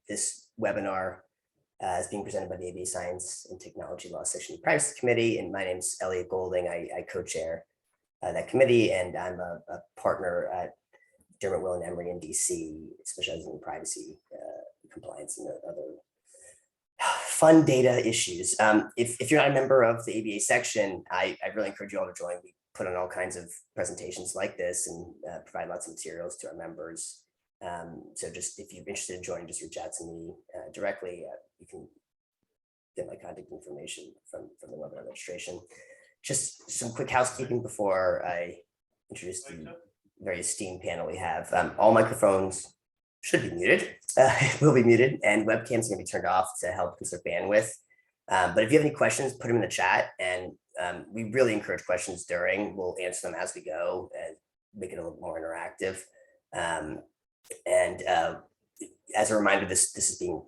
This webinar is being presented by the ABA Science and Technology Law Section Privacy Committee, and my name is Elliot Golding. I co-chair that committee, and I'm a partner at Dermot Will and Emery in DC, specializing in privacy, compliance, and other fun data issues. If you're not a member of the ABA section, I really encourage you all to join. We put on all kinds of presentations like this and provide lots of materials to our members. So just if you're interested in joining, just reach out to me directly. You can get my contact information from the webinar registration. Just some quick housekeeping before I introduce the very esteemed panel we have. All microphones should be muted, will be muted, and webcams are going to be turned off to help conserve bandwidth. But if you have any questions, put them in the chat, and we really encourage questions during. We'll answer them as we go and make it a little more interactive. As a reminder, this is being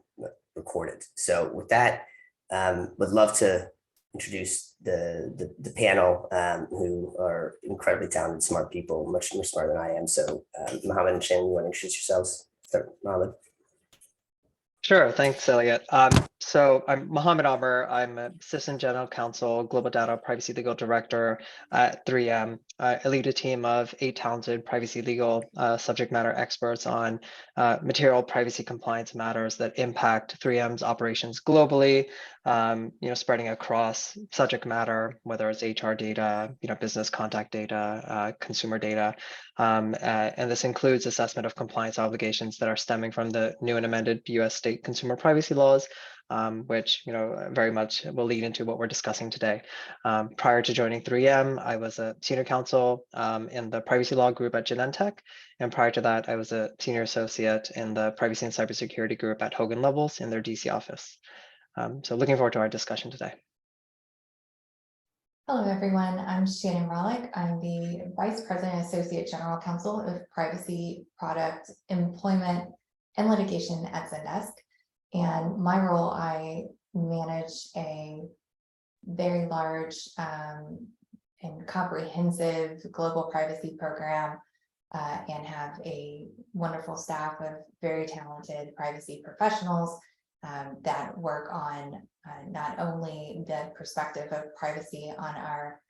recorded. So with that, would love to introduce the panel, who are incredibly talented, smart people, much more smarter than I am. So Mohammed and Shannon, you want to introduce yourselves? Start, Mohammed. Sure, thanks, Elliot. So I'm Mohammed Amr. I'm Assistant General Counsel, Global Data Privacy Legal Director at 3M. I lead a team of 8 talented privacy legal subject matter experts on material privacy compliance matters that impact 3M's operations globally, spreading across subject matter, whether it's HR data, business contact data, consumer data. And this includes assessment of compliance obligations that are stemming from the new and amended US state consumer privacy laws, which very much will lead into what we're discussing today. Prior to joining 3M, I was a senior counsel in the privacy law group at Genentech, and prior to that, I was a senior associate in the privacy and cybersecurity group at Hogan Lovells in their DC office. So looking forward to our discussion today. Hello, everyone. I'm Shannon Rollick. I'm the Vice President and Associate General Counsel of Privacy, Product, Employment, and Litigation at Zendesk. And my role, I manage a very large and comprehensive global privacy program and have a wonderful staff of very talented privacy professionals that work on not only the perspective of privacy on our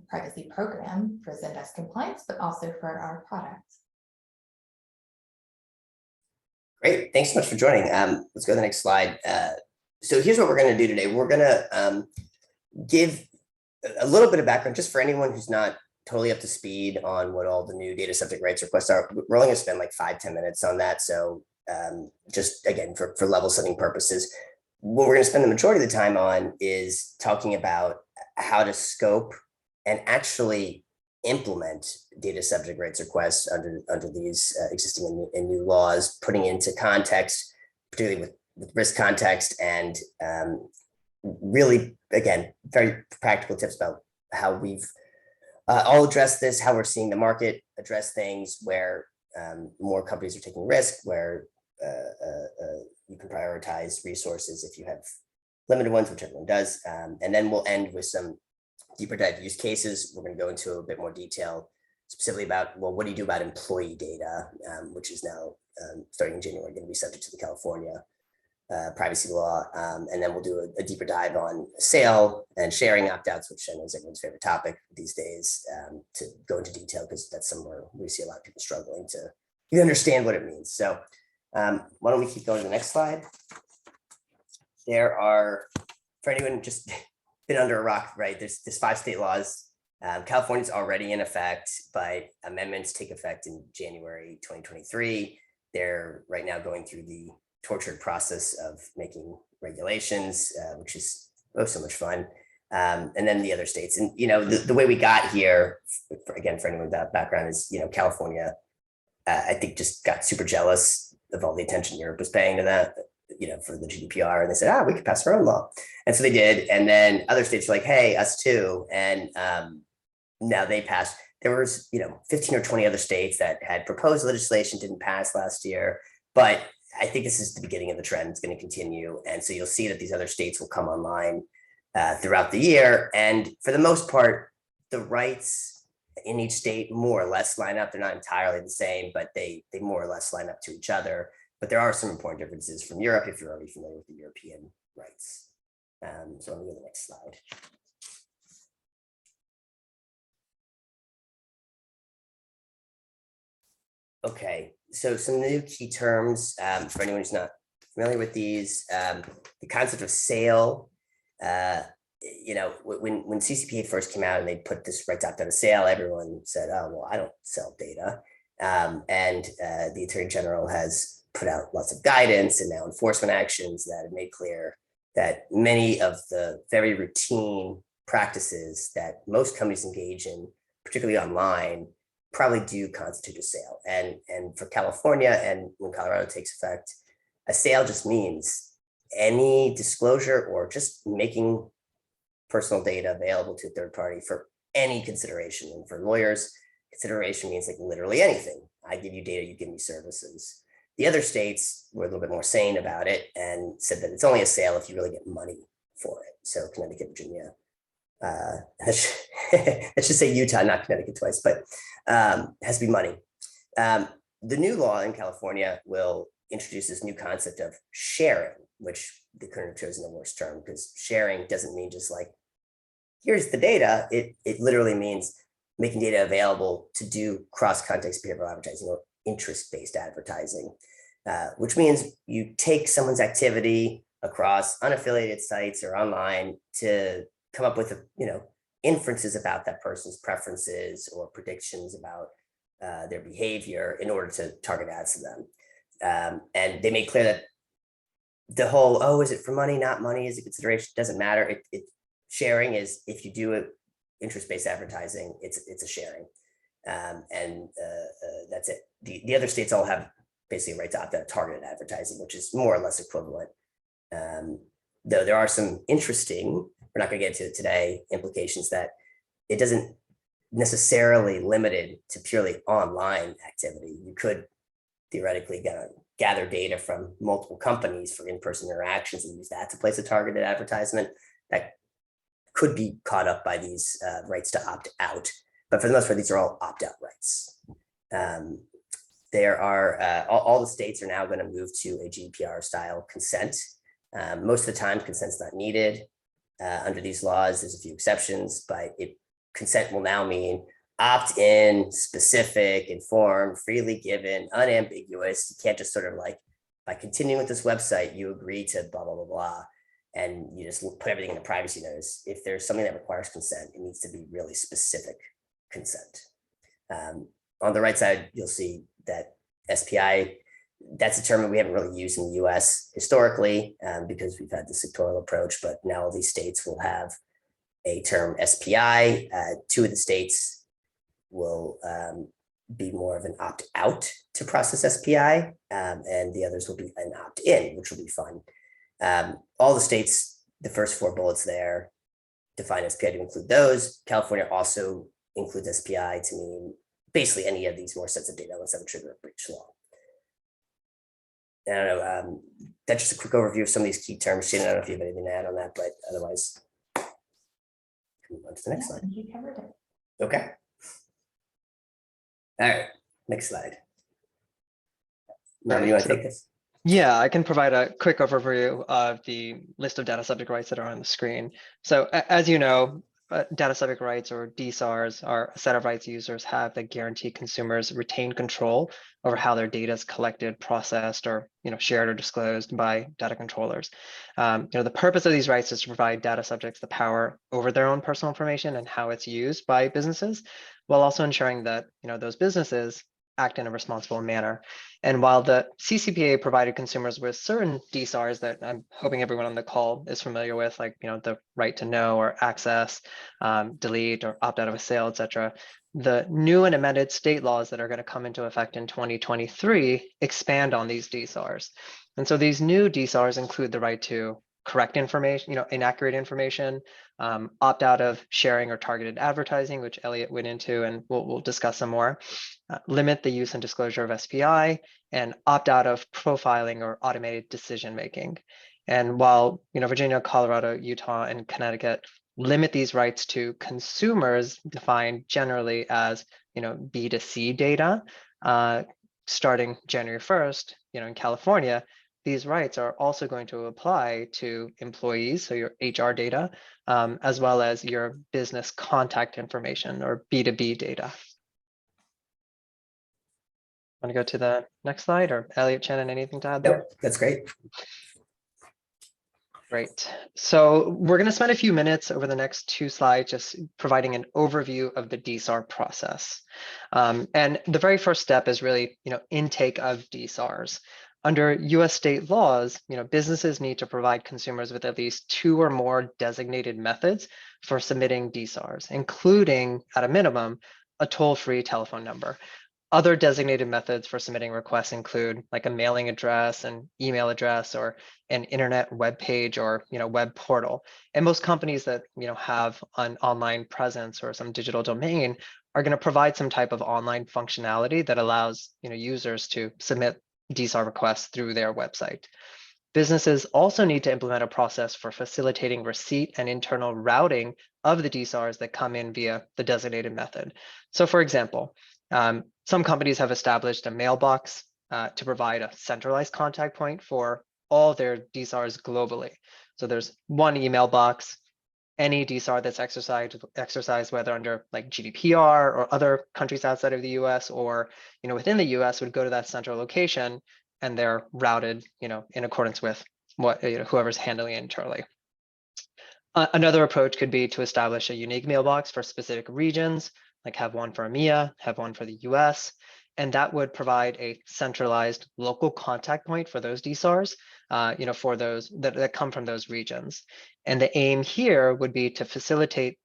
privacy program for Zendesk compliance, but also for our products. Great, thanks so much for joining. Let's go to the next slide. So here's what we're going to do today. We're going to give a little bit of background just for anyone who's not totally up to speed on what all the new data subject rights requests are. We're only going to spend like 5-10 minutes on that. So just again, for level setting purposes, what we're going to spend the majority of the time on is talking about how to scope and actually implement data subject rights requests under these existing and new laws, putting into context, particularly with risk context, and really, again, very practical tips about how we've all addressed this, how we're seeing the market address things, where more companies are taking risk, where you can prioritize resources if you have limited ones, which everyone does. And then we'll end with some deeper dive use cases. We're going to go into a bit more detail specifically about, well, what do you do about employee data, which is now starting in January going to be subject to the California privacy law. And then we'll do a deeper dive on sale and sharing opt-outs, which I know is everyone's favorite topic these days, to go into detail, because that's somewhere we see a lot of people struggling to understand what it means. So why don't we keep going to the next slide? There are, for anyone just been under a rock, right? There's 5 state laws. California's already in effect, but amendments take effect in January 2023. They're right now going through the tortured process of making regulations, which is so much fun. And then the other states. And, the way we got here, again, for anyone with that background, is, California, I think, just got super jealous of all the attention Europe was paying to that, for the GDPR. And they said, we could pass our own law. And so they did. And then other states were like, hey, us too. And now they passed. There was, 15 or 20 other states that had proposed legislation, didn't pass last year. But I think this is the beginning of the trend. It's going to continue. And so you'll see that these other states will come online throughout the year. And for the most part, the rights in each state more or less line up. They're not entirely the same, but they more or less line up to each other. But there are some important differences from Europe if you're already familiar with the European rights. So I'm going to go to the next slide. Okay, so some new key terms for anyone who's not familiar with these. The concept of sale. When CCPA first came out and they put this right out of sale, everyone said, "Oh, well, I don't sell data." The Attorney General has put out lots of guidance and now enforcement actions that have made clear that many of the very routine practices that most companies engage in, particularly online, probably do constitute a sale. And for California, and when Colorado takes effect, a sale just means any disclosure or just making personal data available to a third party for any consideration. And for lawyers, consideration means like literally anything. I give you data, you give me services. The other states were a little bit more sane about it and said that it's only a sale if you really get money for it. So Connecticut, Virginia, I should say Utah, not Connecticut twice, but has to be money. The new law in California will introduce this new concept of sharing, which they couldn't have chosen a worse term, because sharing doesn't mean just like, here's the data. It literally means making data available to do cross-context behavioral advertising or interest-based advertising, which means you take someone's activity across unaffiliated sites or online to come up with, inferences about that person's preferences or predictions about their behavior in order to target ads to them. And they made clear that the whole, oh, is it for money, not money, is a consideration, doesn't matter. Sharing is, if you do it interest-based advertising, it's a sharing. That's it. The other states all have basically a right to opt out of targeted advertising, which is more or less equivalent. Though there are some interesting, we're not going to get into it today, implications that it doesn't necessarily limited to purely online activity. You could theoretically gather data from multiple companies for in-person interactions and use that to place a targeted advertisement that could be caught up by these rights to opt out. But for the most part, these are all opt-out rights. There are, all the states are now going to move to a GDPR style consent. Most of the time, consent's not needed. Under these laws, there's a few exceptions, but consent will now mean opt-in, specific, informed, freely given, unambiguous. You can't just sort of like, by continuing with this website, you agree to blah, blah, blah, blah, and you just put everything in the privacy notice. If there's something that requires consent, it needs to be really specific consent. On the right side, you'll see that SPI, that's a term that we haven't really used in the US historically because we've had the sectoral approach, but now all these states will have a term SPI. Two of the states will be more of an opt-out to process SPI, and the others will be an opt-in, which will be fun. All the states, the first four bullets there, define SPI to include those. California also includes SPI to mean basically any of these more sensitive data unless that would trigger a breach law. I don't know, that's just a quick overview of some of these key terms. Shannon, I don't know if you have anything to add on that, but otherwise, move on to the next slide. You covered it. Okay. All right, next slide. Now, you want to take this? Yeah, I can provide a quick overview of the list of data subject rights that are on the screen. So as you know, data subject rights, or DSARs, are a set of rights users have that guarantee consumers retain control over how their data is collected, processed, or shared or disclosed by data controllers. The purpose of these rights is to provide data subjects the power over their own personal information and how it's used by businesses, while also ensuring that those businesses act in a responsible manner. And while the CCPA provided consumers with certain DSARs that I'm hoping everyone on the call is familiar with, like the right to know or access, delete, or opt out of a sale, etc., the new and amended state laws that are going to come into effect in 2023 expand on these DSARs. And so these new DSARs include the right to correct information, inaccurate information, opt out of sharing or targeted advertising, which Elliot went into, and we'll discuss some more, limit the use and disclosure of SPI, and opt out of profiling or automated decision making. And while Virginia, Colorado, Utah, and Connecticut limit these rights to consumers defined generally as B2C data, starting January 1st, in California, these rights are also going to apply to employees, so your HR data, as well as your business contact information or B2B data. Want to go to the next slide, or Elliot, Shannon, anything to add there? Nope, that's great. Great. So we're going to spend a few minutes over the next 2 slides just providing an overview of the DSAR process. And the very first step is really, intake of DSARs. Under US state laws, businesses need to provide consumers with at least 2 or more designated methods for submitting DSARs, including, at a minimum, a toll-free telephone number. Other designated methods for submitting requests include like a mailing address, an email address, or an internet web page or web portal. And most companies that have an online presence or some digital domain are going to provide some type of online functionality that allows users to submit DSAR requests through their website. Businesses also need to implement a process for facilitating receipt and internal routing of the DSARs that come in via the designated method. So for example, some companies have established a mailbox to provide a centralized contact point for all their DSARs globally. So there's one email box. Any DSAR that's exercised whether under like GDPR or other countries outside of the US or within the US would go to that central location, and they're routed in accordance with what whoever's handling it internally. Another approach could be to establish a unique mailbox for specific regions, like have one for EMEA, have one for the US, and that would provide a centralized local contact point for those DSARs, for those that come from those regions. And the aim here would be to facilitate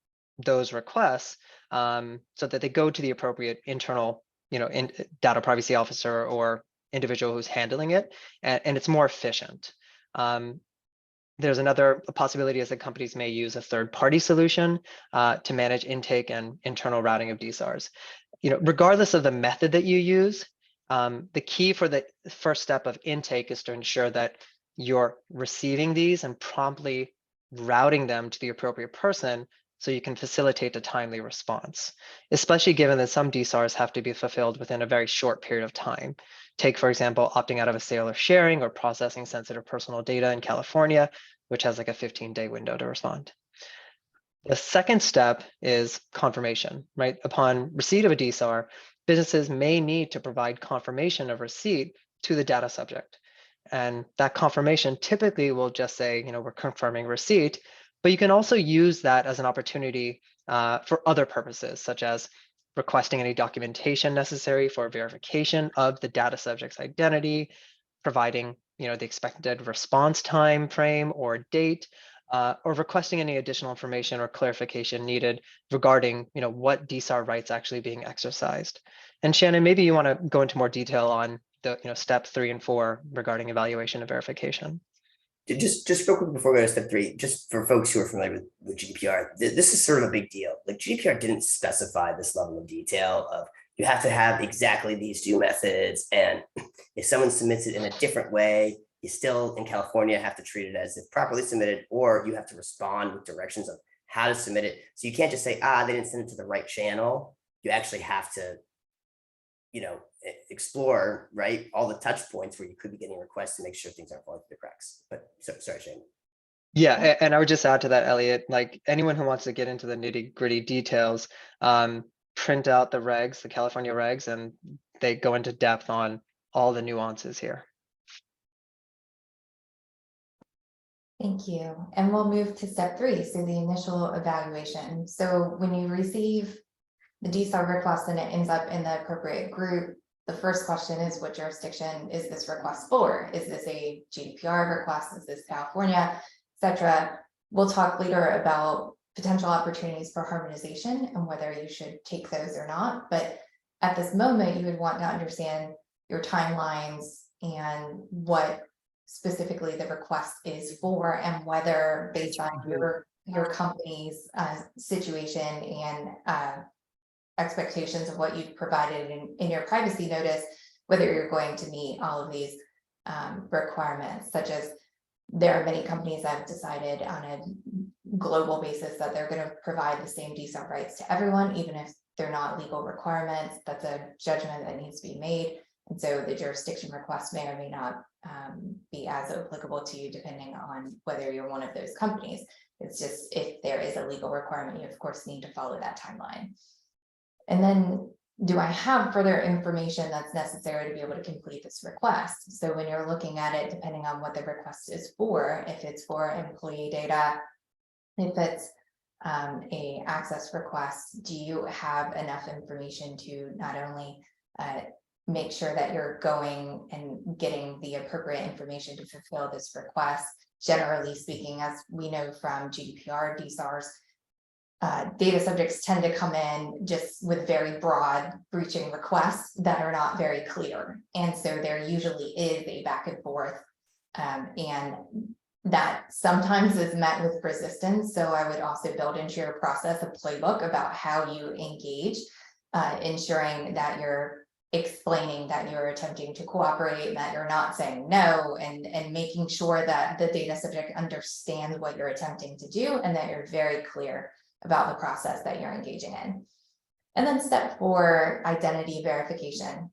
those requests so that they go to the appropriate internal, data privacy officer or individual who's handling it, and it's more efficient. There's another possibility is that companies may use a third-party solution to manage intake and internal routing of DSARs. Regardless of the method that you use, the key for the first step of intake is to ensure that you're receiving these and promptly routing them to the appropriate person so you can facilitate a timely response, especially given that some DSARs have to be fulfilled within a very short period of time. Take, for example, opting out of a sale or sharing or processing sensitive personal data in California, which has like a 15-day window to respond. The second step is confirmation, right? Upon receipt of a DSAR, businesses may need to provide confirmation of receipt to the data subject. And that confirmation typically will just say, we're confirming receipt, but you can also use that as an opportunity for other purposes, such as requesting any documentation necessary for verification of the data subject's identity, providing the expected response time frame or date, or requesting any additional information or clarification needed regarding what DSAR rights actually being exercised. And Shannon, maybe you want to go into more detail on the step 3 and 4 regarding evaluation and verification. Just real quick before we go to step 3, just for folks who are familiar with GDPR, this is sort of a big deal. Like GDPR didn't specify this level of detail of you have to have exactly these 2 methods, and if someone submits it in a different way, you still in California have to treat it as if properly submitted, or you have to respond with directions of how to submit it. So you can't just say, they didn't send it to the right channel. You actually have to explore, right, all the touch points where you could be getting requests to make sure things aren't falling through the cracks. But sorry, Shane. Yeah, and I would just add to that, Elliot, like anyone who wants to get into the nitty-gritty details, print out the regs, the California regs, and they go into depth on all the nuances here. Thank you. And we'll move to step 3, so the initial evaluation. So when you receive the DSAR request and it ends up in the appropriate group, the first question is, what jurisdiction is this request for? Is this a GDPR request? Is this California, etc.? We'll talk later about potential opportunities for harmonization and whether you should take those or not. But at this moment, you would want to understand your timelines and what specifically the request is for, and whether based on your company's situation and expectations of what you've provided in your privacy notice, whether you're going to meet all of these requirements, such as there are many companies that have decided on a global basis that they're going to provide the same DSAR rights to everyone, even if they're not legal requirements. That's a judgment that needs to be made. And so the jurisdiction request may or may not be as applicable to you depending on whether you're one of those companies. It's just if there is a legal requirement, you of course need to follow that timeline. And then, do I have further information that's necessary to be able to complete this request? So when you're looking at it, depending on what the request is for, if it's for employee data, if it's a access request, do you have enough information to not only make sure that you're going and getting the appropriate information to fulfill this request? Generally speaking, as we know from GDPR, DSARs, data subjects tend to come in just with very broad breaching requests that are not very clear. And so there usually is a back and forth, and that sometimes is met with resistance. So I would also build into your process a playbook about how you engage, ensuring that you're explaining that you're attempting to cooperate, that you're not saying no, and making sure that the data subject understands what you're attempting to do and that you're very clear about the process that you're engaging in. And then step 4, identity verification.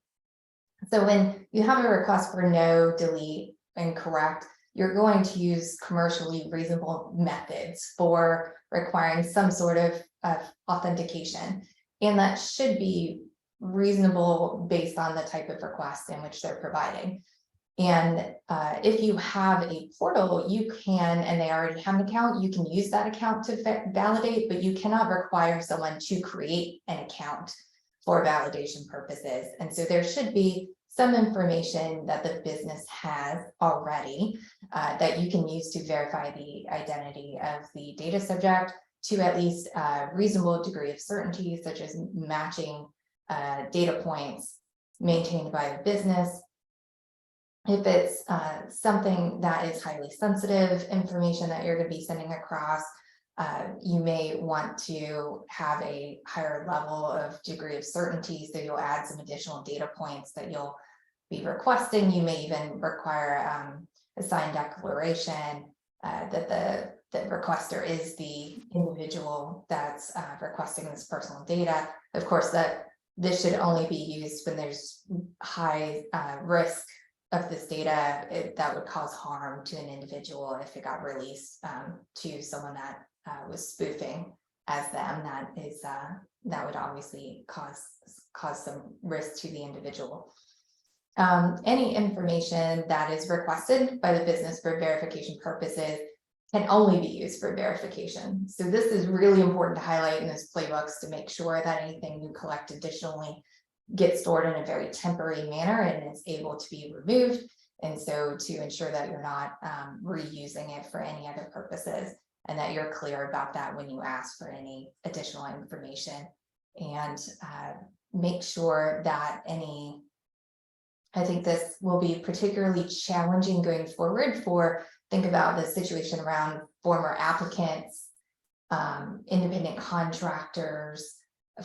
So when you have a request for no, delete, and correct, you're going to use commercially reasonable methods for requiring some sort of authentication. And that should be reasonable based on the type of request in which they're providing. And if you have a portal, you can, and they already have an account, you can use that account to validate, but you cannot require someone to create an account for validation purposes. And so there should be some information that the business has already that you can use to verify the identity of the data subject to at least a reasonable degree of certainty, such as matching data points maintained by the business. If it's something that is highly sensitive information that you're going to be sending across, you may want to have a higher level of degree of certainty. So you'll add some additional data points that you'll be requesting. You may even require a signed declaration that the requester is the individual that's requesting this personal data. Of course, that this should only be used when there's high risk of this data that would cause harm to an individual if it got released to someone that was spoofing as them. That would obviously cause some risk to the individual. Any information that is requested by the business for verification purposes can only be used for verification. So this is really important to highlight in those playbooks to make sure that anything you collect additionally gets stored in a very temporary manner and is able to be removed. And so to ensure that you're not reusing it for any other purposes, and that you're clear about that when you ask for any additional information. And make sure that I think this will be particularly challenging going forward think about the situation around former applicants, independent contractors,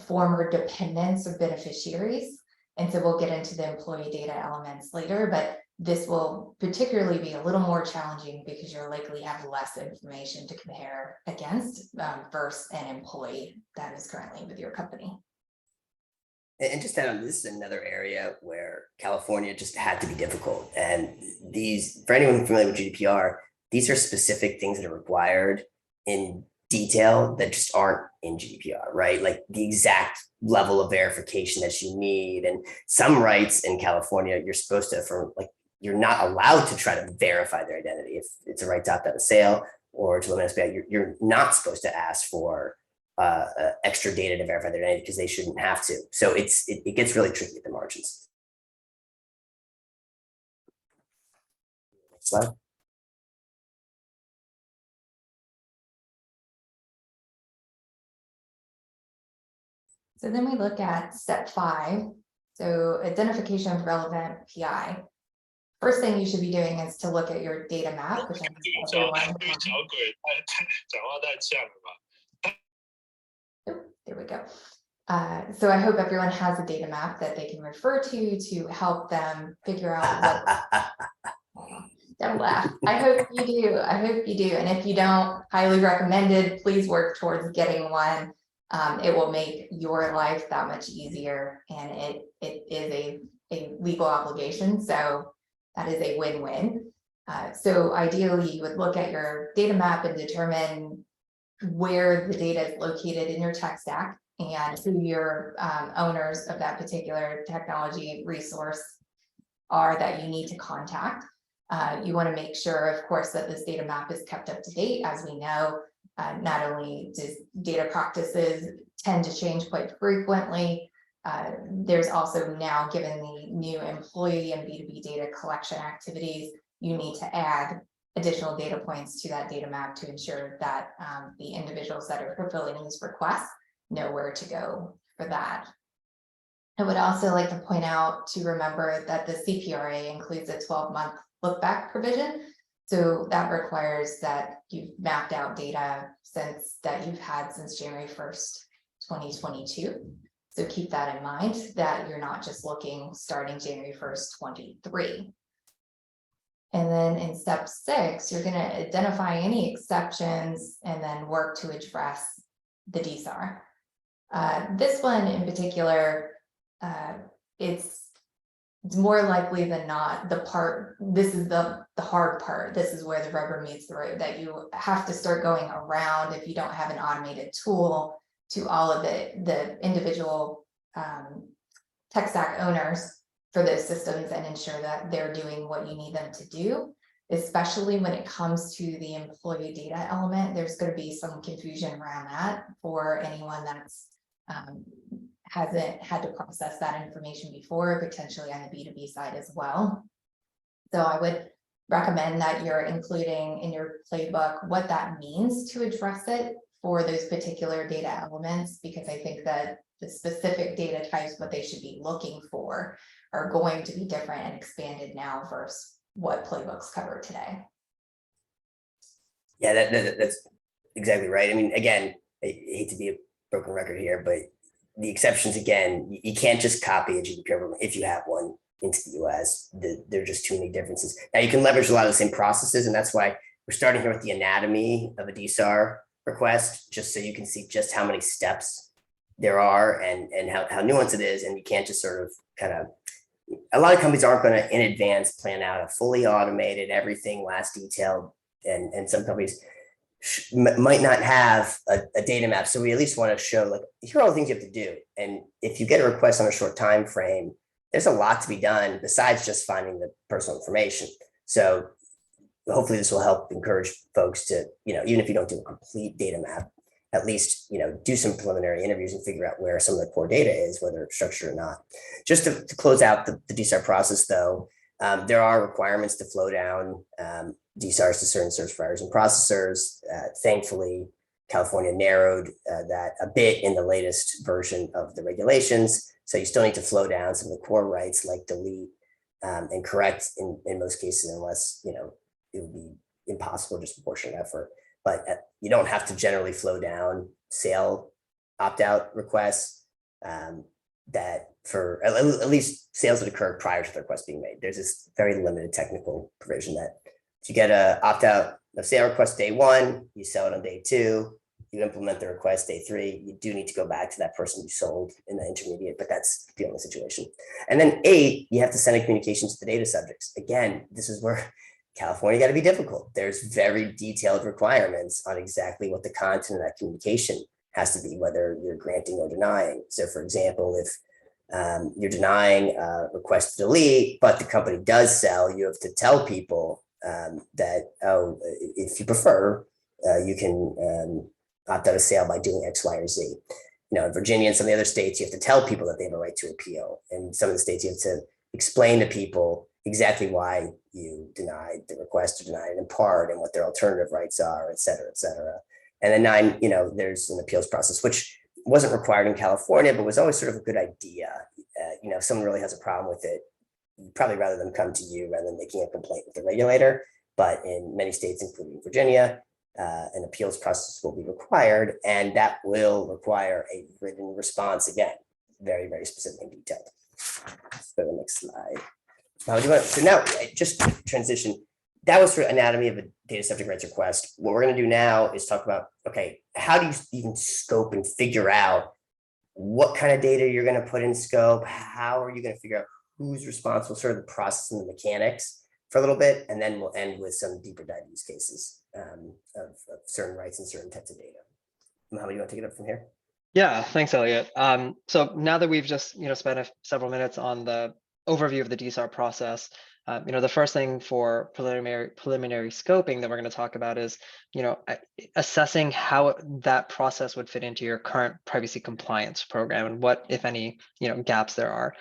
former dependents or beneficiaries. And so we'll get into the employee data elements later, but this will particularly be a little more challenging because you'll likely have less information to compare against versus an employee that is currently with your company. And just that this is another area where California just had to be difficult. And these, for anyone familiar with GDPR, these are specific things that are required in detail that just aren't in GDPR, right? Like the exact level of verification that you need. And some rights in California, you're supposed to, you're not allowed to try to verify their identity. If it's a right to opt out of sale or to limit SBI, you're not supposed to ask for extra data to verify their identity because they shouldn't have to. So it gets really tricky at the margins. Next slide. So then we look at step 5. So identification of relevant PI. First thing you should be doing is to look at your data map, which there we go. So I hope everyone has a data map that they can refer to help them figure out what. Don't laugh. I hope you do. I hope you do. And if you don't, highly recommended, please work towards getting one. It will make your life that much easier. And it is a legal obligation. So that is a win-win. So ideally, you would look at your data map and determine where the data is located in your tech stack and who your owners of that particular technology resource are that you need to contact. You want to make sure, of course, that this data map is kept up to date. As we know, not only does data practices tend to change quite frequently, there's also now, given the new employee and B2B data collection activities, you need to add additional data points to that data map to ensure that the individuals that are fulfilling these requests know where to go for that. I would also like to point out to remember that the CPRA includes a 12-month look back provision. So that requires that you've mapped out data that you've had since January 1st, 2022. So keep that in mind, that you're not just looking starting January 1st, 23. And then in step 6, you're going to identify any exceptions and then work to address the DSAR. This one in particular, it's more likely than not this is the hard part. This is where the rubber meets the road, that you have to start going around if you don't have an automated tool to all of the individual tech stack owners for those systems and ensure that they're doing what you need them to do, especially when it comes to the employee data element. There's going to be some confusion around that for anyone that's hasn't had to process that information before, potentially on the B2B side as well. So I would recommend that you're including in your playbook what that means to address it for those particular data elements, because I think that the specific data types, what they should be looking for, are going to be different and expanded now versus what playbooks cover today. Yeah, that's exactly right. I mean, again, I hate to be a broken record here, but the exceptions, again, you can't just copy a GDPR if you have one into the US. There are just too many differences. Now you can leverage a lot of the same processes, and that's why we're starting here with the anatomy of a DSAR request, just so you can see just how many steps there are and how nuanced it is. And you can't just sort of a lot of companies aren't going to in advance plan out a fully automated everything last detailed, and some companies might not have a data map. So we at least want to show, like, here are all the things you have to do. And if you get a request on a short time frame, there's a lot to be done besides just finding the personal information. So hopefully this will help encourage folks to, even if you don't do a complete data map, at least, do some preliminary interviews and figure out where some of the core data is, whether it's structured or not. Just to close out the DSAR process, though, there are requirements to flow down DSARs to certain service providers and processors. Thankfully, California narrowed that a bit in the latest version of the regulations. So you still need to flow down some of the core rights like delete and correct in most cases, unless, it would be impossible, disproportionate effort. But you don't have to generally flow down sale opt-out requests that for at least sales that occur prior to the request being made. There's this very limited technical provision that if you get a opt-out of sale request day 1, you sell it on day 2, you implement the request day 3, you do need to go back to that person you sold in the intermediate, but that's the only situation. And then 8, you have to send a communication to the data subjects. Again, this is where California got to be difficult. There's very detailed requirements on exactly what the content of that communication has to be, whether you're granting or denying. So for example, if you're denying a request to delete, but the company does sell, you have to tell people that, if you prefer, you can opt out of sale by doing X, Y, or Z. In Virginia and some of the other states, you have to tell people that they have a right to appeal. And some of the states, you have to explain to people exactly why you denied the request or denied it in part and what their alternative rights are, et cetera, et cetera. And then 9, there's an appeals process, which wasn't required in California, but was always sort of a good idea. If someone really has a problem with it, you'd probably rather them come to you rather than making a complaint with the regulator. But in many states, including Virginia, an appeals process will be required, and that will require a written response. Again, very, very specific and detailed. Let's go to the next slide. So now, just transition. That was for anatomy of a data subject rights request. What we're going to do now is talk about, okay, how do you even scope and figure out what kind of data you're going to put in scope? How are you going to figure out who's responsible, sort of the process and the mechanics for a little bit, and then we'll end with some deeper dive use cases of certain rights and certain types of data. Mohammed, you want to take it up from here? Yeah, thanks, Elliot. So now that we've just spent several minutes on the overview of the DSAR process, the first thing for preliminary scoping that we're going to talk about is assessing how that process would fit into your current privacy compliance program and what, if any, gaps there are.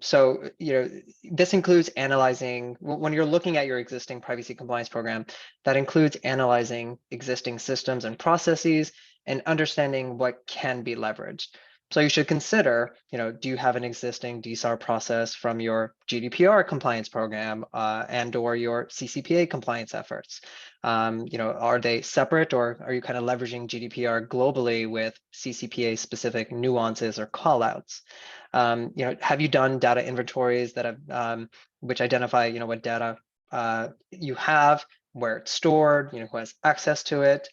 So this includes analyzing, when you're looking at your existing privacy compliance program, that includes analyzing existing systems and processes and understanding what can be leveraged. So you should consider, do you have an existing DSAR process from your GDPR compliance program and or your CCPA compliance efforts? Are they separate, or are you kind of leveraging GDPR globally with CCPA specific nuances or callouts? Have you done data inventories that have which identify what data you have, where it's stored, who has access to it?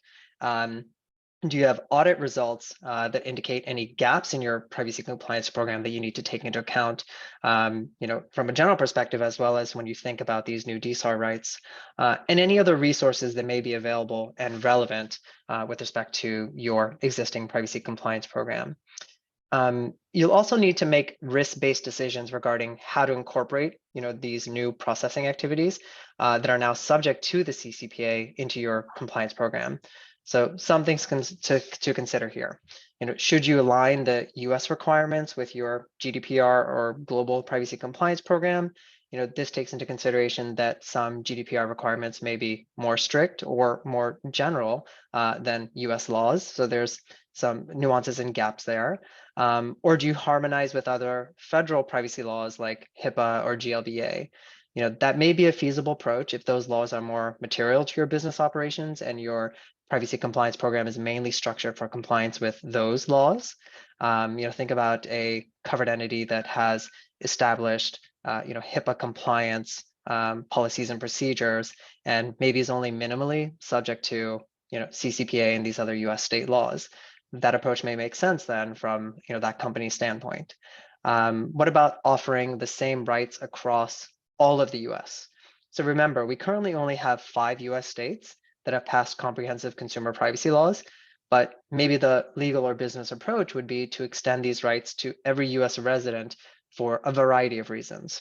Do you have audit results that indicate any gaps in your privacy compliance program that you need to take into account, from a general perspective, as well as when you think about these new DSAR rights, and any other resources that may be available and relevant with respect to your existing privacy compliance program. You'll also need to make risk-based decisions regarding how to incorporate, these new processing activities that are now subject to the CCPA into your compliance program. So some things to consider here. Should you align the US requirements with your GDPR or global privacy compliance program? This takes into consideration that some GDPR requirements may be more strict or more general than US laws. So there's some nuances and gaps there. Or do you harmonize with other federal privacy laws like HIPAA or GLBA? That may be a feasible approach if those laws are more material to your business operations and your privacy compliance program is mainly structured for compliance with those laws. Think about a covered entity that has established, HIPAA compliance policies and procedures, and maybe is only minimally subject to, CCPA and these other US state laws. That approach may make sense then from, that company's standpoint. What about offering the same rights across all of the US? So remember, we currently only have 5 US states that have passed comprehensive consumer privacy laws, but maybe the legal or business approach would be to extend these rights to every US resident for a variety of reasons.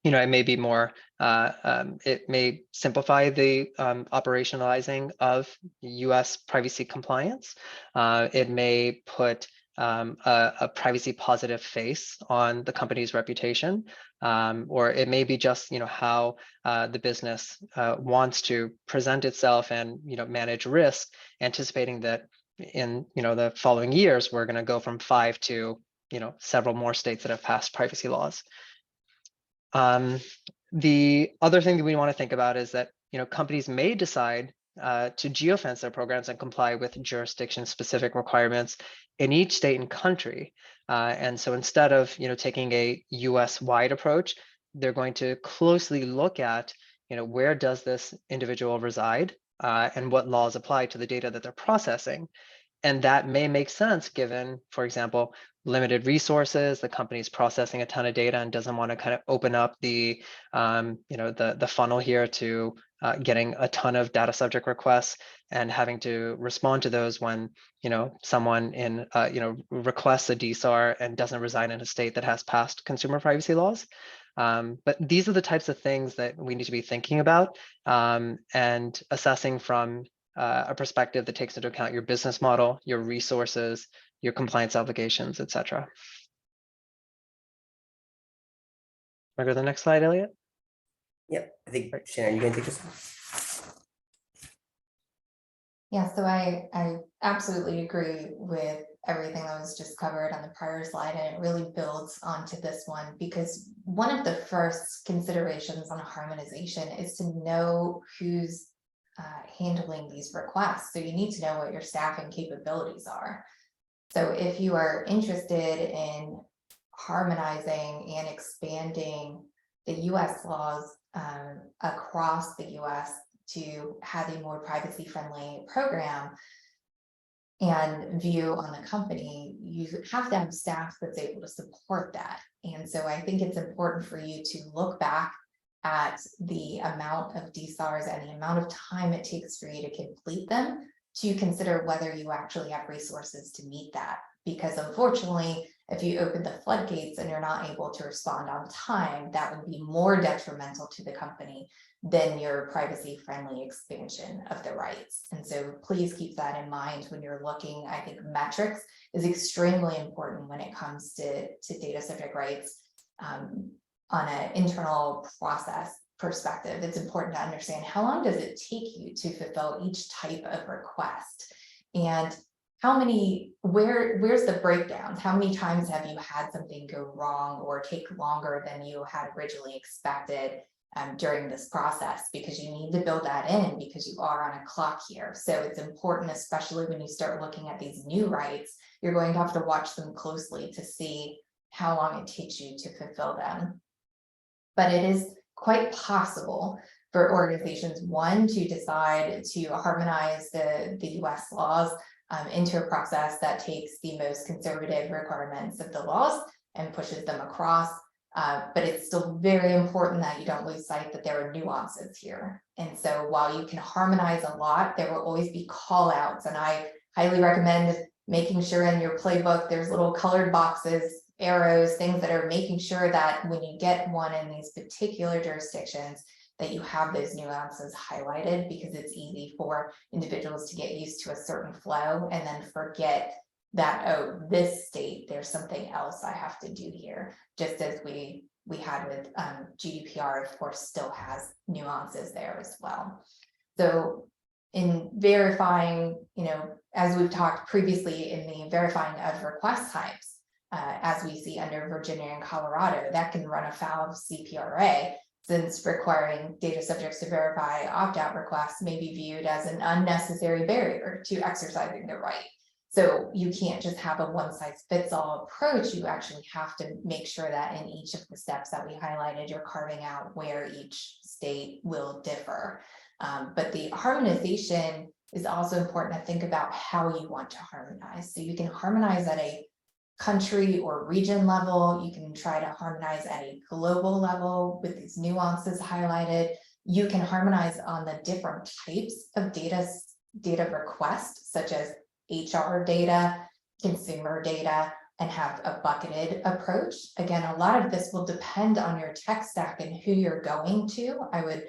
It may be more, it may simplify the operationalizing of US privacy compliance. It may put a privacy positive face on the company's reputation, or it may be just how the business wants to present itself and manage risk, anticipating that in the following years we're going to go from 5 to several more states that have passed privacy laws. The other thing that we want to think about is that companies may decide to geofence their programs and comply with jurisdiction-specific requirements in each state and country. And so instead of taking a US-wide approach, they're going to closely look at where does this individual reside and what laws apply to the data that they're processing. And that may make sense given, for example, limited resources. The company's processing a ton of data and doesn't want to kind of open up the the funnel here to getting a ton of data subject requests and having to respond to those when someone in requests a DSAR and doesn't reside in a state that has passed consumer privacy laws. But these are the types of things that we need to be thinking about and assessing from a perspective that takes into account your business model, your resources, your compliance obligations, et cetera. Want to go to the next slide, Elliot? Yep, I think Shannon, you can take this one. Yeah, so I absolutely agree with everything that was just covered on the prior slide, and it really builds onto this one, because one of the first considerations on harmonization is to know who's handling these requests. So you need to know what your staffing capabilities are. So if you are interested in harmonizing and expanding the US laws across the US to have a more privacy friendly program, and view on the company, you have to have staff that's able to support that. And so I think it's important for you to look back at the amount of DSARs and the amount of time it takes for you to complete them, to consider whether you actually have resources to meet that. Because unfortunately, if you open the floodgates and you're not able to respond on time, that would be more detrimental to the company than your privacy-friendly expansion of the rights. And so please keep that in mind when you're looking. I think metrics is extremely important when it comes to data subject rights on an internal process perspective. It's important to understand how long does it take you to fulfill each type of request, and how many, where's the breakdowns? How many times have you had something go wrong or take longer than you had originally expected during this process? Because you need to build that in, because you are on a clock here. So it's important, especially when you start looking at these new rights, you're going to have to watch them closely to see how long it takes you to fulfill them. But it is quite possible for organizations, one, to decide to harmonize the US laws into a process that takes the most conservative requirements of the laws and pushes them across. But it's still very important that you don't lose sight that there are nuances here. And so while you can harmonize a lot, there will always be call outs. And I highly recommend making sure in your playbook, there's little colored boxes, arrows, things that are making sure that when you get one in these particular jurisdictions, that you have those nuances highlighted, because it's easy for individuals to get used to a certain flow and then forget that, oh, this state, there's something else I have to do here. Just as we had with GDPR, of course, still has nuances there as well. So in verifying, as we've talked previously in the verifying of request types, as we see under Virginia and Colorado, that can run afoul of CPRA, since requiring data subjects to verify opt-out requests may be viewed as an unnecessary barrier to exercising the right. So you can't just have a one-size-fits-all approach. You actually have to make sure that in each of the steps that we highlighted, you're carving out where each state will differ. But the harmonization is also important to think about how you want to harmonize. So you can harmonize at a country or region level. You can try to harmonize at a global level with these nuances highlighted. You can harmonize on the different types of data requests, such as HR data, consumer data, and have a bucketed approach. Again, a lot of this will depend on your tech stack and who you're going to. I would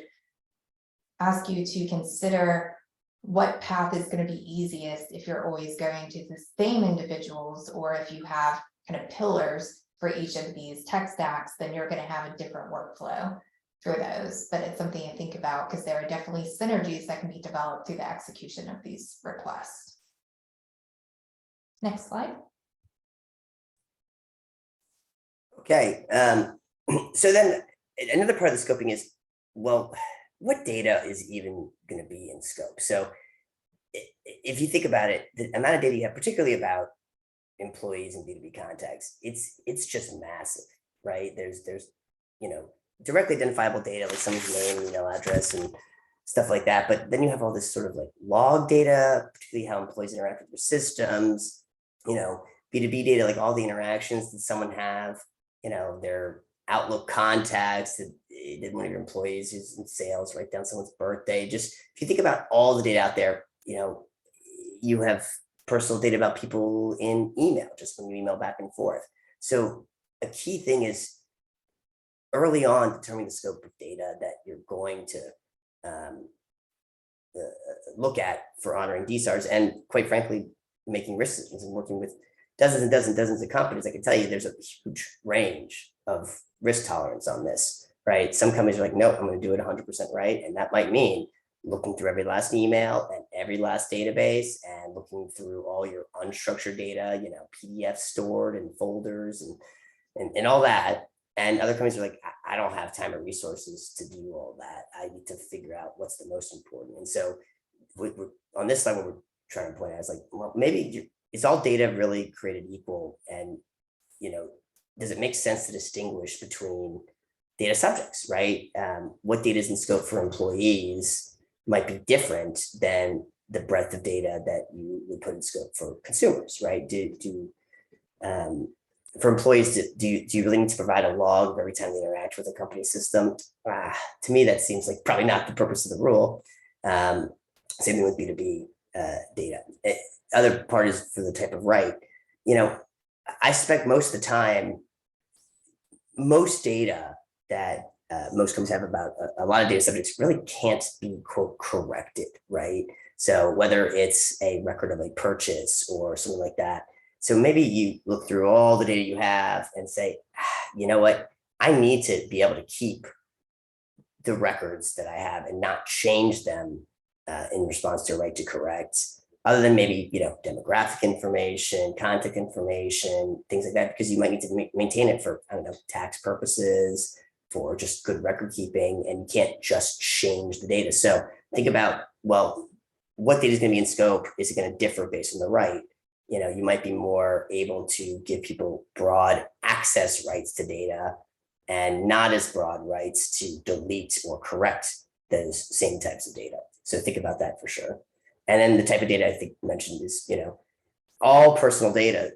ask you to consider what path is going to be easiest if you're always going to the same individuals, or if you have kind of pillars for each of these tech stacks, then you're going to have a different workflow for those. But it's something to think about, because there are definitely synergies that can be developed through the execution of these requests. Next slide. Okay, so then another part of the scoping is, well, what data is even going to be in scope? So if you think about it, the amount of data you have, particularly about employees in B2B context, it's just massive, right? There's directly identifiable data like someone's name, email address, and stuff like that. But then you have all this sort of like log data, particularly how employees interact with their systems, B2B data, like all the interactions that someone have, their Outlook contacts that one of your employees is in sales, write down someone's birthday. Just if you think about all the data out there, you have personal data about people in email, just when you email back and forth. So a key thing is early on determining the scope of data that you're going to look at for honoring DSARs, and quite frankly, making risk decisions and working with dozens and dozens of companies. I can tell you there's a huge range of risk tolerance on this, right? Some companies are like, no, I'm going to do it 100% right. And that might mean looking through every last email and every last database, and looking through all your unstructured data, PDFs stored in folders and all that. And other companies are like, I don't have time or resources to do all that. I need to figure out what's the most important. And so we're, on this slide, what we're trying to point out is like, well, maybe is all data really created equal? And, does it make sense to distinguish between data subjects, right? What data is in scope for employees might be different than the breadth of data that you would put in scope for consumers, right? For employees, do you really need to provide a log every time they interact with a company system? To me, that seems like probably not the purpose of the rule. Same thing with B2B data. Other part is for the type of right. I suspect most of the time, most data that most companies have about a lot of data subjects really can't be, quote, corrected, right? So whether it's a record of a purchase or something like that. So maybe you look through all the data you have and say, you know what, I need to be able to keep the records that I have and not change them in response to a right to correct, other than maybe, demographic information, contact information, things like that, because you might need to maintain it for, I don't know, tax purposes, for just good record keeping, and you can't just change the data. So think about, well, what data is going to be in scope? Is it going to differ based on the right? You might be more able to give people broad access rights to data and not as broad rights to delete or correct those same types of data. So think about that for sure. And then the type of data I think mentioned is, all personal data,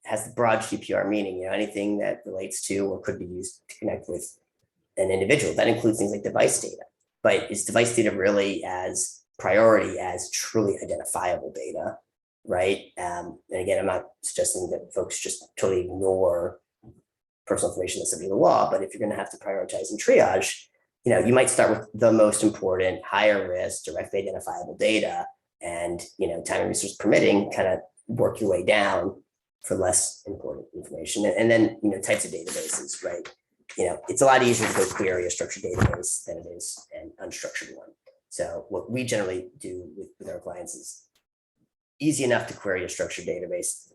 has the broad GDPR meaning, anything that relates to or could be used to connect with an individual. That includes things like device data. But is device data really as priority as truly identifiable data? Right. And again, I'm not suggesting that folks just totally ignore personal information that's subject to the law, but if you're going to have to prioritize and triage, you might start with the most important, higher risk, directly identifiable data, and time and resource permitting, kind of work your way down for less important information. And then types of databases, right? It's a lot easier to go query a structured database than it is an unstructured one. So what we generally do with our clients is easy enough to query a structured database,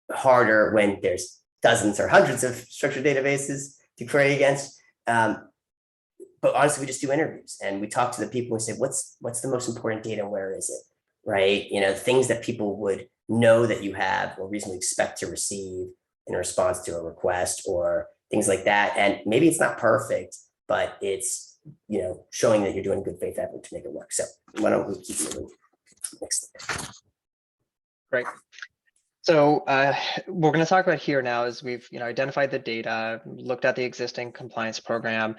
harder when there's dozens or hundreds of structured databases to query against. But honestly, we just do interviews and we talk to the people and say, what's the most important data and where is it, right? Things that people would know that you have or reasonably expect to receive in response to a request or things like that. And maybe it's not perfect, but it's, showing that you're doing a good faith effort to make it work. So why don't we keep moving? Next. Great. So we're going to talk about here now is we've identified the data, looked at the existing compliance program.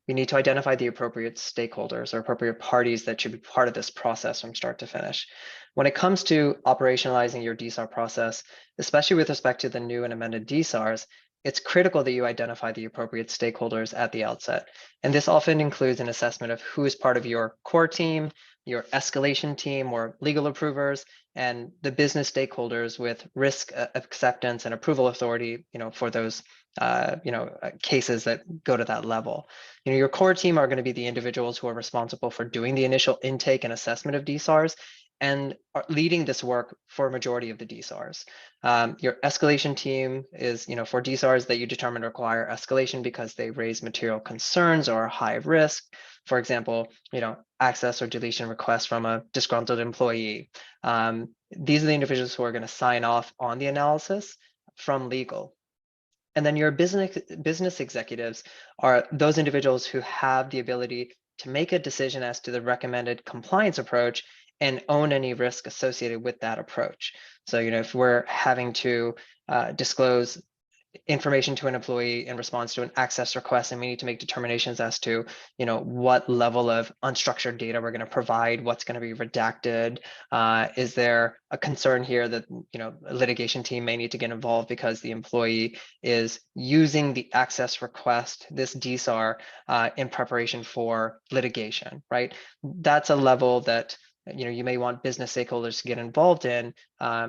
We need to identify the appropriate stakeholders or appropriate parties that should be part of this process from start to finish. When it comes to operationalizing your DSAR process, especially with respect to the new and amended DSARs, it's critical that you identify the appropriate stakeholders at the outset. And this often includes an assessment of who is part of your core team, your escalation team or legal approvers, and the business stakeholders with risk acceptance and approval authority, for those, cases that go to that level. Your core team are going to be the individuals who are responsible for doing the initial intake and assessment of DSARs and are leading this work for a majority of the DSARs. Your escalation team is, for DSARs that you determine require escalation because they raise material concerns or are high risk. For example, access or deletion requests from a disgruntled employee. These are the individuals who are going to sign off on the analysis from legal. And then your business executives are those individuals who have the ability to make a decision as to the recommended compliance approach and own any risk associated with that approach. So, if we're having to disclose information to an employee in response to an access request, and we need to make determinations as to what level of unstructured data we're going to provide, what's going to be redacted. Is there a concern here that a litigation team may need to get involved because the employee is using the access request, this DSAR, in preparation for litigation, right? That's a level that you may want business stakeholders to get involved in,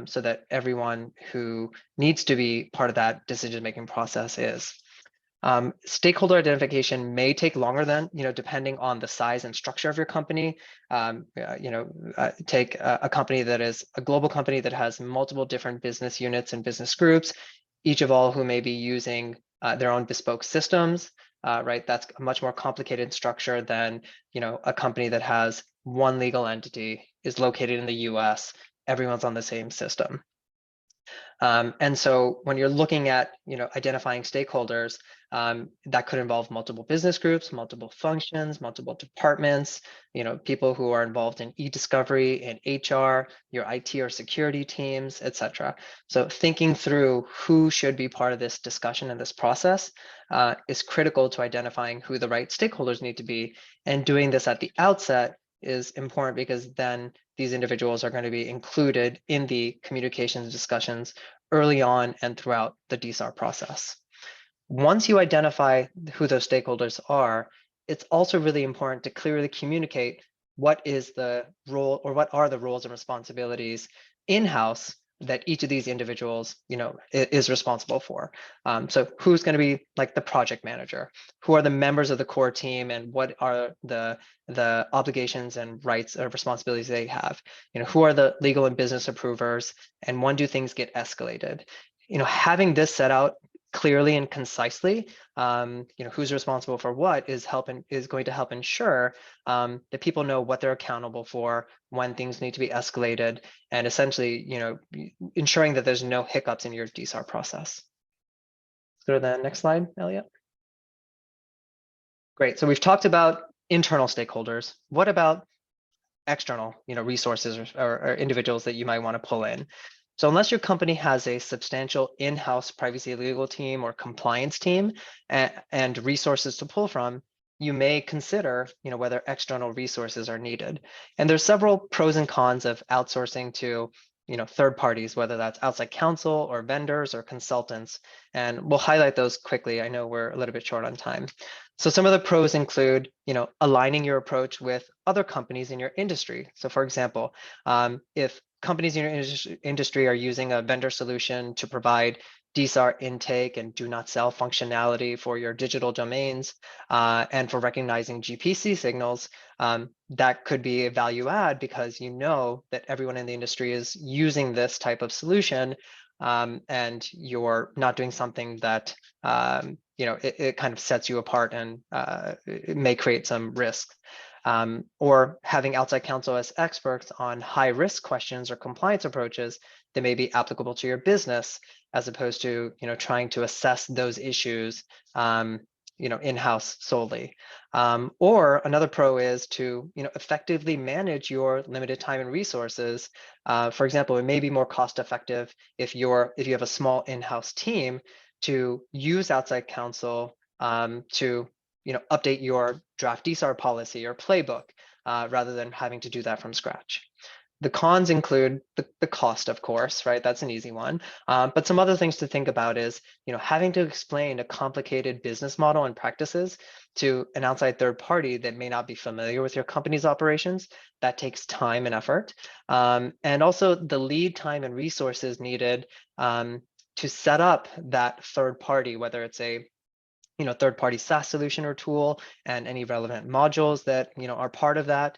so that everyone who needs to be part of that decision-making process is. Stakeholder identification may take longer than, depending on the size and structure of your company. Take a company that is a global company that has multiple different business units and business groups, each of all who may be using their own bespoke systems, right? That's a much more complicated structure than, a company that has one legal entity, is located in the US, everyone's on the same system. And so when you're looking at, identifying stakeholders, that could involve multiple business groups, multiple functions, multiple departments, people who are involved in e-discovery and HR, your IT or security teams, etc. So thinking through who should be part of this discussion and this process is critical to identifying who the right stakeholders need to be. And doing this at the outset is important because then these individuals are going to be included in the communications discussions early on and throughout the DSAR process. Once you identify who those stakeholders are, it's also really important to clearly communicate what is the role or what are the roles and responsibilities in-house that each of these individuals, is responsible for. So who's going to be like the project manager? Who are the members of the core team, and what are the obligations and rights or responsibilities they have? Who are the legal and business approvers, and when do things get escalated? Having this set out clearly and concisely, who's responsible for what is going to help ensure that people know what they're accountable for, when things need to be escalated, and essentially, ensuring that there's no hiccups in your DSAR process. Let's go to the next slide, Elliot. Great. So we've talked about internal stakeholders. What about external, resources or individuals that you might want to pull in? So unless your company has a substantial in-house privacy legal team or compliance team and resources to pull from, you may consider, whether external resources are needed. And there's several pros and cons of outsourcing to, third parties, whether that's outside counsel or vendors or consultants. And we'll highlight those quickly. I know we're a little bit short on time. So some of the pros include, aligning your approach with other companies in your industry. So for example, if companies in your industry are using a vendor solution to provide DSAR intake and do not sell functionality for your digital domains and for recognizing GPC signals, that could be a value add because you know that everyone in the industry is using this type of solution, and you're not doing something that it kind of sets you apart and it may create some risk. Or having outside counsel as experts on high risk questions or compliance approaches that may be applicable to your business, as opposed to trying to assess those issues in-house solely. Or another pro is to effectively manage your limited time and resources. For example, it may be more cost effective if you have a small in-house team to use outside counsel to update your draft DSAR policy or playbook rather than having to do that from scratch. The cons include the cost, of course, right? That's an easy one. But some other things to think about is, having to explain a complicated business model and practices to an outside third party that may not be familiar with your company's operations. That takes time and effort. And also the lead time and resources needed to set up that third party, whether it's a third-party SaaS solution or tool, and any relevant modules that are part of that,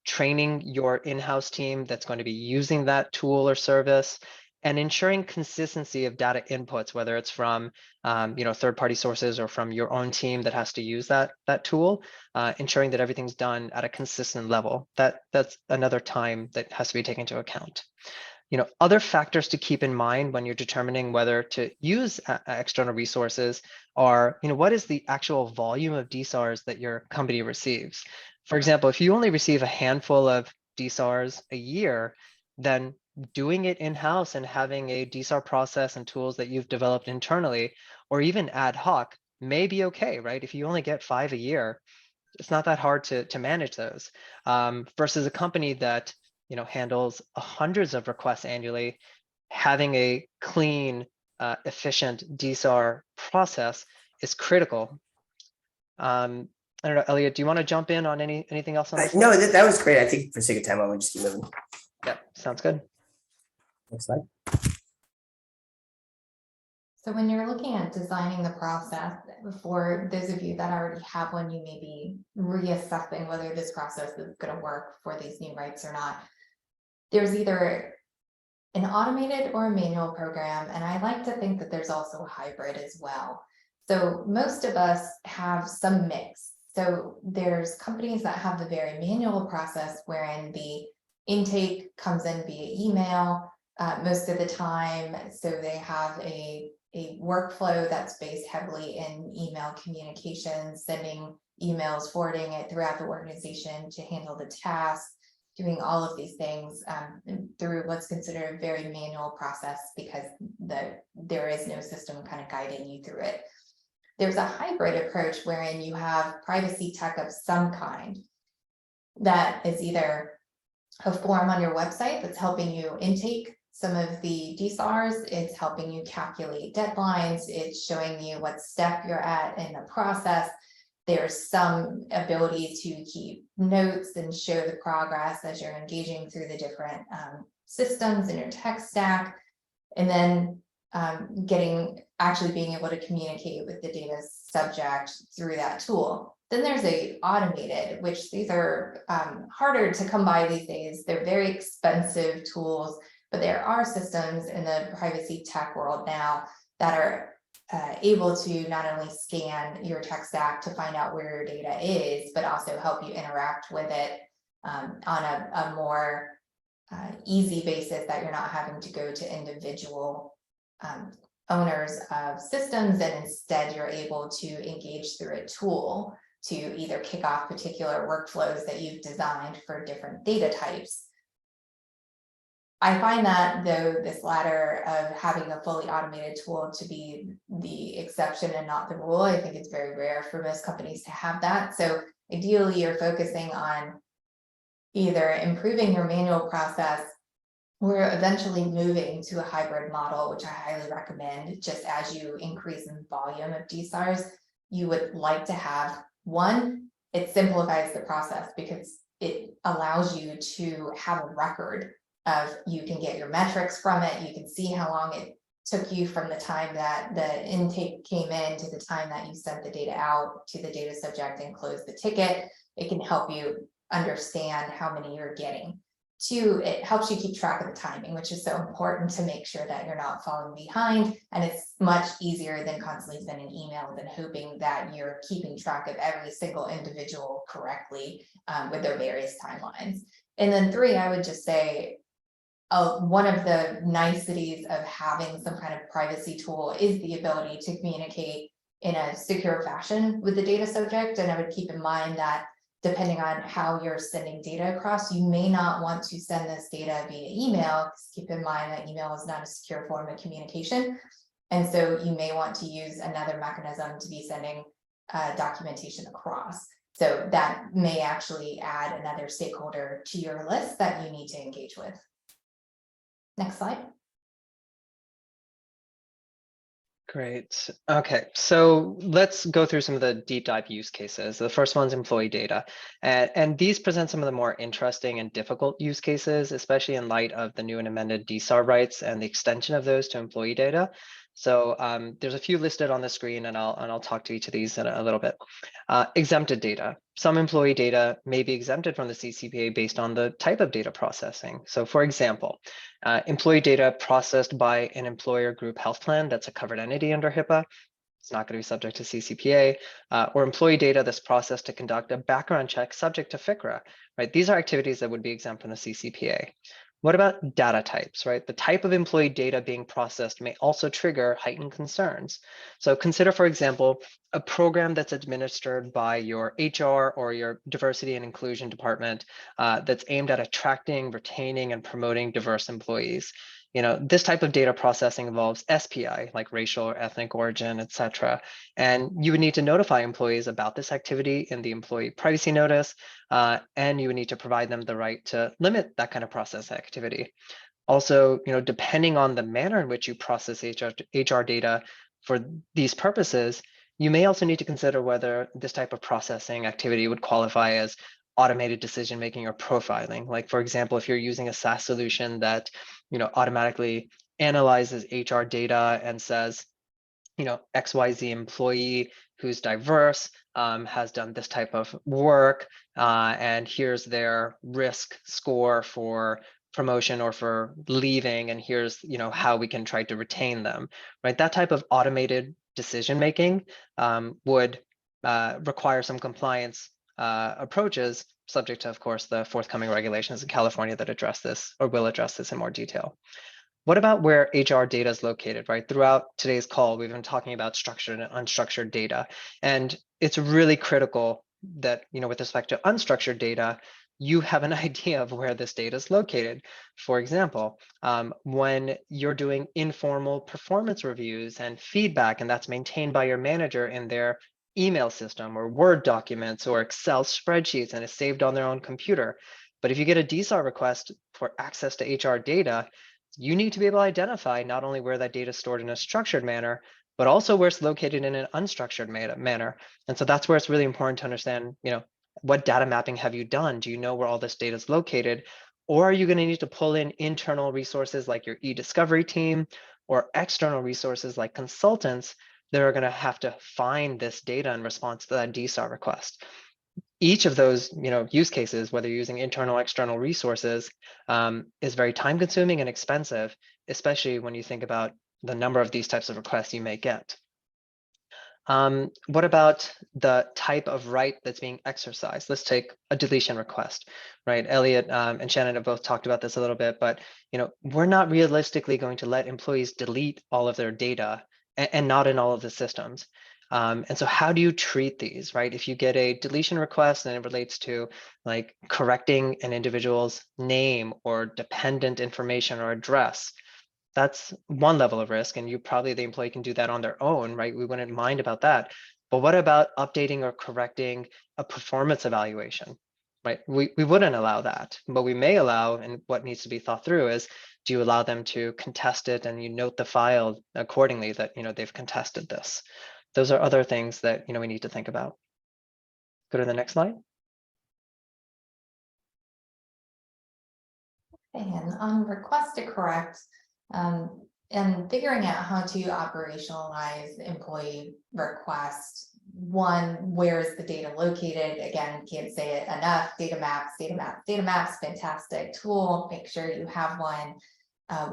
training your in-house team that's going to be using that tool or service, and ensuring consistency of data inputs, whether it's from third-party sources or from your own team that has to use that tool, ensuring that everything's done at a consistent level. That's another time that has to be taken into account. Other factors to keep in mind when you're determining whether to use external resources are, what is the actual volume of DSARs that your company receives? For example, if you only receive a handful of DSARs a year, then doing it in-house and having a DSAR process and tools that you've developed internally, or even ad hoc, may be okay, right? If you only get 5 a year, it's not that hard to manage those, versus a company that handles hundreds of requests annually. Having a clean, efficient DSAR process is critical. I don't know, Elliot, do you want to jump in on anything else on this? No, that was great. I think for sake of time, I would just keep moving. Yeah, sounds good. Next slide. So when you're looking at designing the process, for those of you that already have one, you may be reassessing whether this process is going to work for these new rights or not. There's either an automated or a manual program, and I like to think that there's also a hybrid as well. So most of us have some mix. So there's companies that have the very manual process wherein the intake comes in via email, most of the time. So they have a workflow that's based heavily in email communications, sending emails, forwarding it throughout the organization to handle the tasks, doing all of these things through what's considered a very manual process, because there is no system kind of guiding you through it. There's a hybrid approach wherein you have privacy tech of some kind that is either a form on your website that's helping you intake some of the DSARs, it's helping you calculate deadlines, it's showing you what step you're at in the process. There's some ability to keep notes and show the progress as you're engaging through the different systems in your tech stack. And then actually being able to communicate with the data subject through that tool. Then there's a automated, which these are harder to come by these days. They're very expensive tools, but there are systems in the privacy tech world now that are able to not only scan your tech stack to find out where your data is, but also help you interact with it on a more easy basis, that you're not having to go to individual owners of systems, and instead you're able to engage through a tool to either kick off particular workflows that you've designed for different data types. I find that, though, this latter of having a fully automated tool to be the exception and not the rule. I think it's very rare for most companies to have that. So ideally, you're focusing on either improving your manual process, or eventually moving to a hybrid model, which I highly recommend. Just as you increase in volume of DSARs, you would like to have one, it simplifies the process because it allows you to have a record of, you can get your metrics from it, you can see how long it took you from the time that the intake came in to the time that you sent the data out to the data subject and closed the ticket. It can help you understand how many you're getting. Two, it helps you keep track of the timing, which is so important to make sure that you're not falling behind. And it's much easier than constantly sending emails and hoping that you're keeping track of every single individual correctly with their various timelines. And then three, I would just say, one of the niceties of having some kind of privacy tool is the ability to communicate in a secure fashion with the data subject. And I would keep in mind that depending on how you're sending data across, you may not want to send this data via email. Keep in mind that email is not a secure form of communication. And so you may want to use another mechanism to be sending documentation across. So that may actually add another stakeholder to your list that you need to engage with. Next slide. Great. Okay, so let's go through some of the deep dive use cases. The first one's employee data. And these present some of the more interesting and difficult use cases, especially in light of the new and amended DSAR rights and the extension of those to employee data. So there's a few listed on the screen, and I'll talk to each of these in a little bit. Exempted data. Some employee data may be exempted from the CCPA based on the type of data processing. So for example, employee data processed by an employer group health plan that's a covered entity under HIPAA, it's not going to be subject to CCPA, or employee data that's processed to conduct a background check subject to FCRA, right? These are activities that would be exempt from the CCPA. What about data types, right? The type of employee data being processed may also trigger heightened concerns. So consider, for example, a program that's administered by your HR or your diversity and inclusion department that's aimed at attracting, retaining, and promoting diverse employees. You know, this type of data processing involves SPI, like racial or ethnic origin, et cetera. And you would need to notify employees about this activity in the employee privacy notice, and you would need to provide them the right to limit that kind of process activity. Also, you know, depending on the manner in which you process HR data for these purposes, you may also need to consider whether this type of processing activity would qualify as automated decision-making or profiling. Like, for example, if you're using a SaaS solution that, you know, automatically analyzes HR data and says, you know, XYZ employee who's diverse has done this type of work, and here's their risk score for promotion or for leaving, and here's, you know, how we can try to retain them, right? That type of automated decision making would require some compliance approaches, subject to, of course, the forthcoming regulations in California that address this or will address this in more detail. What about where HR data is located, right? Throughout today's call, we've been talking about structured and unstructured data. And it's really critical that, with respect to unstructured data, you have an idea of where this data is located. For example, when you're doing informal performance reviews and feedback, and that's maintained by your manager in their email system or Word documents or Excel spreadsheets and is saved on their own computer. But if you get a DSAR request for access to HR data, you need to be able to identify not only where that data is stored in a structured manner, but also where it's located in an unstructured manner. And so that's where it's really important to understand, what data mapping have you done? Do you know where all this data is located? Or are you going to need to pull in internal resources like your e-discovery team or external resources like consultants that are going to have to find this data in response to that DSAR request? Each of those use cases, whether you're using internal or external resources, is very time consuming and expensive, especially when you think about the number of these types of requests you may get. What about the type of right that's being exercised? Let's take a deletion request, right? Elliot and Shannon have both talked about this a little bit, but we're not realistically going to let employees delete all of their data and not in all of the systems. And so how do you treat these, right? If you get a deletion request and it relates to like correcting an individual's name or dependent information or address, that's one level of risk, and the employee can do that on their own, right? We wouldn't mind about that. But what about updating or correcting a performance evaluation, right? We wouldn't allow that, but we may allow, and what needs to be thought through is, do you allow them to contest it and you note the file accordingly that they've contested this? Those are other things that we need to think about. Go to the next slide. And on request to correct, and figuring out how to operationalize employee request. One, where is the data located? Again, can't say it enough. Data maps, fantastic tool. Make sure you have one.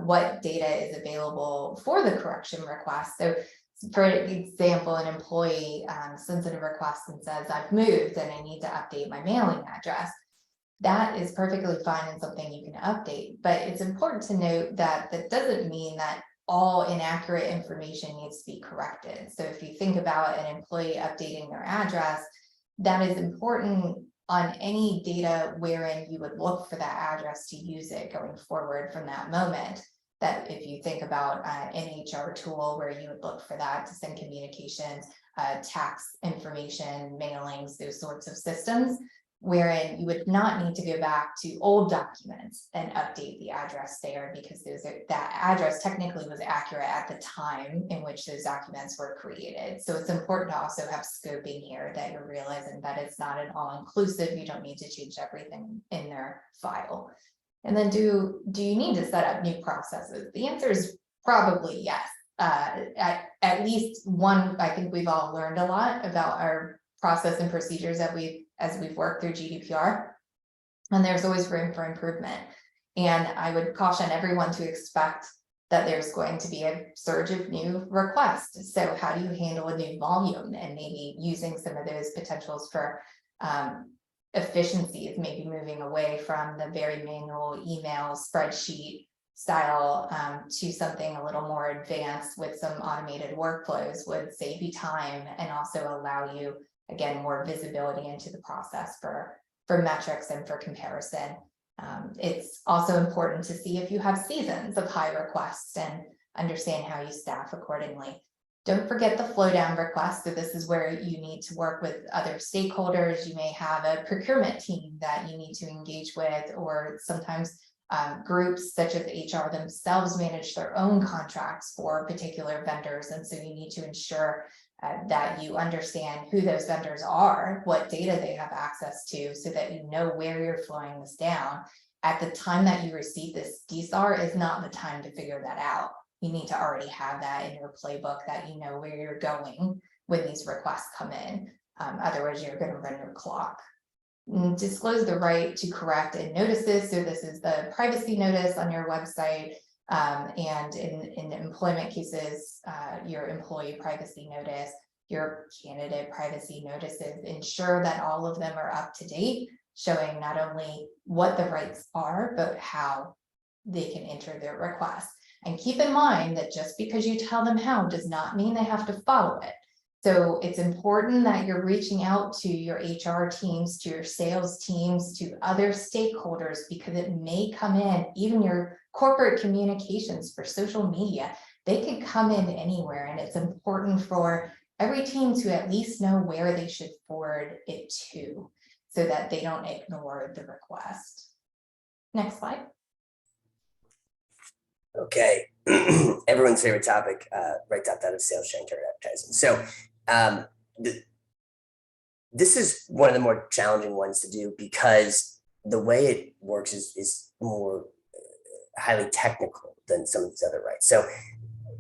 What data is available for the correction request? So for example, an employee sends in a request and says, I've moved and I need to update my mailing address. That is perfectly fine and something you can update, but it's important to note that that doesn't mean that all inaccurate information needs to be corrected. So if you think about an employee updating their address, that is important on any data wherein you would look for that address to use it going forward from that moment. That if you think about an HR tool where you would look for that to send communications, tax information, mailings, those sorts of systems, wherein you would not need to go back to old documents and update the address there because that address technically was accurate at the time in which those documents were created. So it's important to also have scoping here, that you're realizing that it's not an all-inclusive. You don't need to change everything in their file. And then do you need to set up new processes? The answer is probably yes. At least one, I think we've all learned a lot about our process and procedures that as we've worked through GDPR, and there's always room for improvement. And I would caution everyone to expect that there's going to be a surge of new requests. So how do you handle a new volume, and maybe using some of those potentials for efficiencies, maybe moving away from the very manual email spreadsheet style to something a little more advanced with some automated workflows would save you time and also allow you, again, more visibility into the process for metrics and for comparison. It's also important to see if you have seasons of high requests and understand how you staff accordingly. Don't forget the flow down request. So this is where you need to work with other stakeholders. You may have a procurement team that you need to engage with, or sometimes groups such as HR themselves manage their own contracts for particular vendors. And so you need to ensure that you understand who those vendors are, what data they have access to, so that you know where you're flowing this down. At the time that you receive this DSAR is not the time to figure that out. You need to already have that in your playbook, that you know where you're going when these requests come in. Otherwise, you're going to run your clock. Disclose the right to correct in notices. So this is the privacy notice on your website. And in employment cases, your employee privacy notice, your candidate privacy notices, ensure that all of them are up to date, showing not only what the rights are, but how they can enter their request. And keep in mind that just because you tell them how does not mean they have to follow it. So it's important that you're reaching out to your HR teams, to your sales teams, to other stakeholders, because it may come in, even your corporate communications for social media, they can come in anywhere. And it's important for every team to at least know where they should forward it to, so that they don't ignore the request. Next slide. Okay, everyone's favorite topic, right out of sales, sharing, target advertising. So this is one of the more challenging ones to do, because the way it works is more highly technical than some of these other rights. So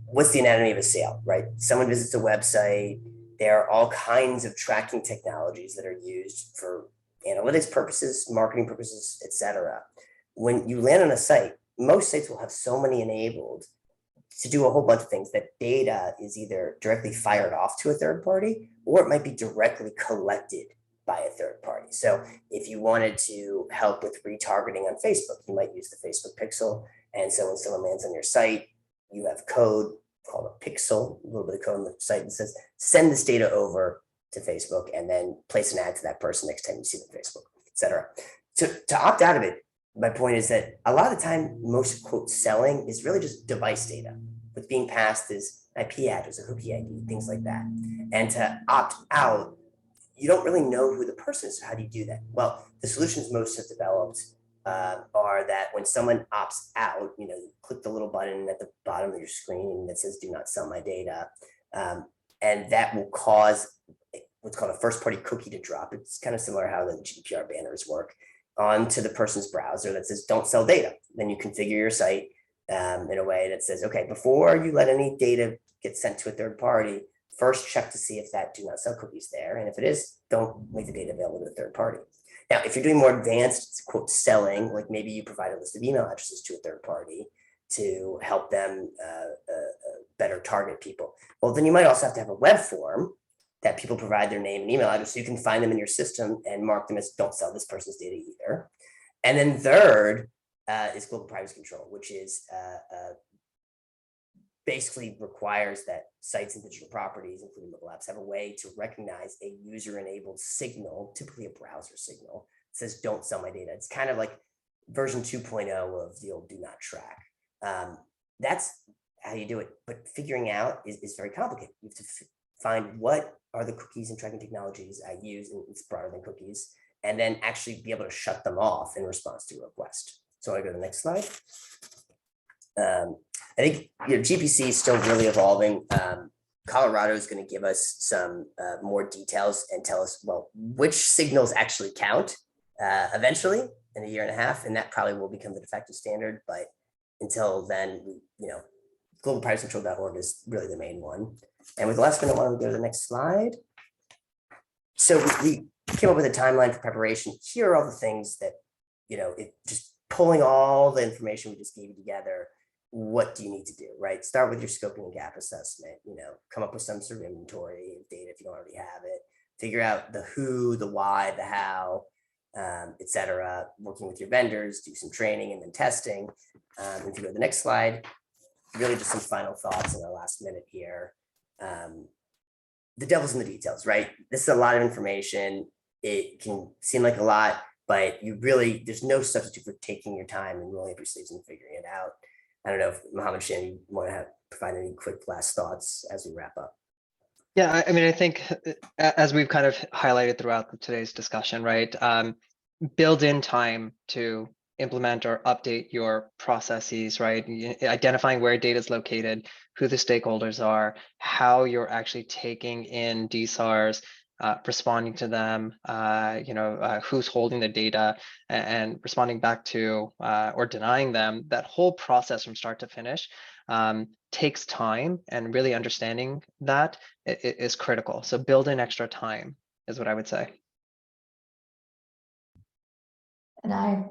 what's the anatomy of a sale, right? Someone visits a website. There are all kinds of tracking technologies that are used for analytics purposes, marketing purposes, etc. When you land on a site, most sites will have so many enabled to do a whole bunch of things that data is either directly fired off to a third party, or it might be directly collected by a third party. So if you wanted to help with retargeting on Facebook, you might use the Facebook pixel. And so when someone lands on your site, you have code called a pixel, a little bit of code on the site that says, send this data over to Facebook and then place an ad to that person next time you see them on Facebook, etc. To opt out of it, my point is that a lot of the time, most quote selling is really just device data. What's being passed is IP address, a cookie ID, things like that. And to opt out, you don't really know who the person is. So how do you do that? Well, the solutions most have developed are that when someone opts out, you click the little button at the bottom of your screen that says "Do not sell my data," and that will cause what's called a first-party cookie to drop. It's kind of similar to how the GDPR banners work, onto the person's browser that says "Don't sell data." Then you configure your site in a way that says, okay, before you let any data get sent to a third party, first check to see if that "Do not sell" cookie is there. And if it is, don't make the data available to a third party. Now, if you're doing more advanced quote selling, like maybe you provide a list of email addresses to a third party to help them better target people, well, then you might also have to have a web form that people provide their name and email address so you can find them in your system and mark them as "Don't sell this person's data either." And then third is global privacy control, which is basically requires that sites and digital properties, including mobile apps, have a way to recognize a user-enabled signal, typically a browser signal, that says "Don't sell my data." It's kind of like version 2.0 of the old "Do not track." That's how you do it. But figuring out is very complicated. You have to find what are the cookies and tracking technologies I use, and it's broader than cookies, and then actually be able to shut them off in response to a request. So I go to the next slide. I think GPC is still really evolving. Colorado is going to give us some more details and tell us, well, which signals actually count eventually in a year and a half, and that probably will become the de facto standard. But until then, globalprivacycontrol.org is really the main one. And with the last minute, why don't we go to the next slide? So we came up with a timeline for preparation. Here are all the things that, just pulling all the information we just gave you together. What do you need to do, right? Start with your scoping and gap assessment, come up with some sort of inventory of data if you don't already have it, figure out the who, the why, the how, et cetera, working with your vendors, do some training and then testing. If you go to the next slide, really just some final thoughts in our last minute here. The devil's in the details, right? This is a lot of information. It can seem like a lot, but there's no substitute for taking your time and rolling up your sleeves and figuring it out. I don't know if Mohammed, Shan, you want to provide any quick last thoughts as we wrap up? Yeah, I mean, I think as we've kind of highlighted throughout today's discussion, right? Build in time to implement or update your processes, right? Identifying where data is located, who the stakeholders are, how you're actually taking in DSARs, responding to them, who's holding the data and responding back to or denying them. That whole process from start to finish takes time, and really understanding that is critical. So build in extra time is what I would say. And I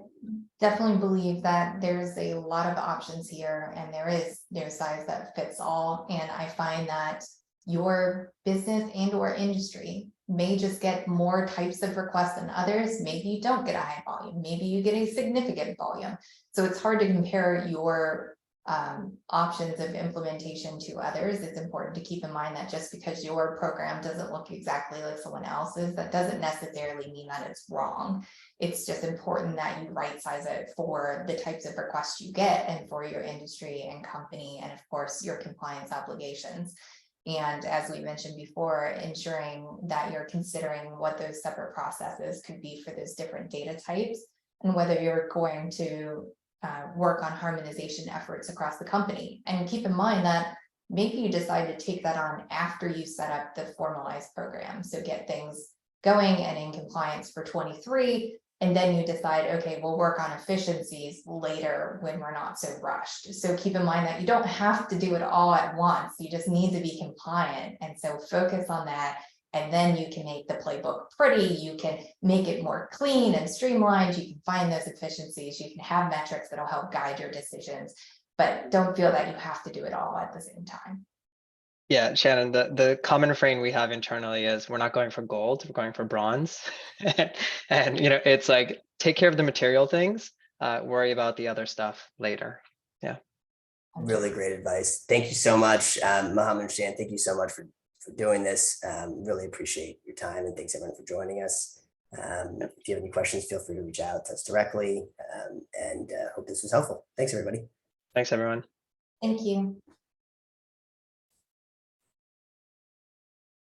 definitely believe that there's a lot of options here, and there is no size that fits all. And I find that your business and or industry may just get more types of requests than others. Maybe you don't get a high volume. Maybe you get a significant volume. So it's hard to compare your options of implementation to others, it's important to keep in mind that just because your program doesn't look exactly like someone else's, that doesn't necessarily mean that it's wrong. It's just important that you right size it for the types of requests you get and for your industry and company, and of course your compliance obligations. And as we mentioned before, ensuring that you're considering what those separate processes could be for those different data types, and whether you're going to work on harmonization efforts across the company. And keep in mind that maybe you decide to take that on after you set up the formalized program. So get things going and in compliance for 23, and then you decide, okay, we'll work on efficiencies later when we're not so rushed. So keep in mind that you don't have to do it all at once. You just need to be compliant. And so focus on that. And then you can make the playbook pretty, you can make it more clean and streamlined, you can find those efficiencies, you can have metrics that'll help guide your decisions, but don't feel that you have to do it all at the same time. Yeah, Shannon, the common refrain we have internally is we're not going for gold, we're going for bronze. And you know, it's like, take care of the material things, worry about the other stuff later. Yeah. Really great advice. Thank you so much, Mohammed and Shan. Thank you so much for doing this. Really appreciate your time, and thanks everyone for joining us. If you have any questions, feel free to reach out to us directly, and hope this was helpful. Thanks, everybody. Thanks, everyone. Thank you.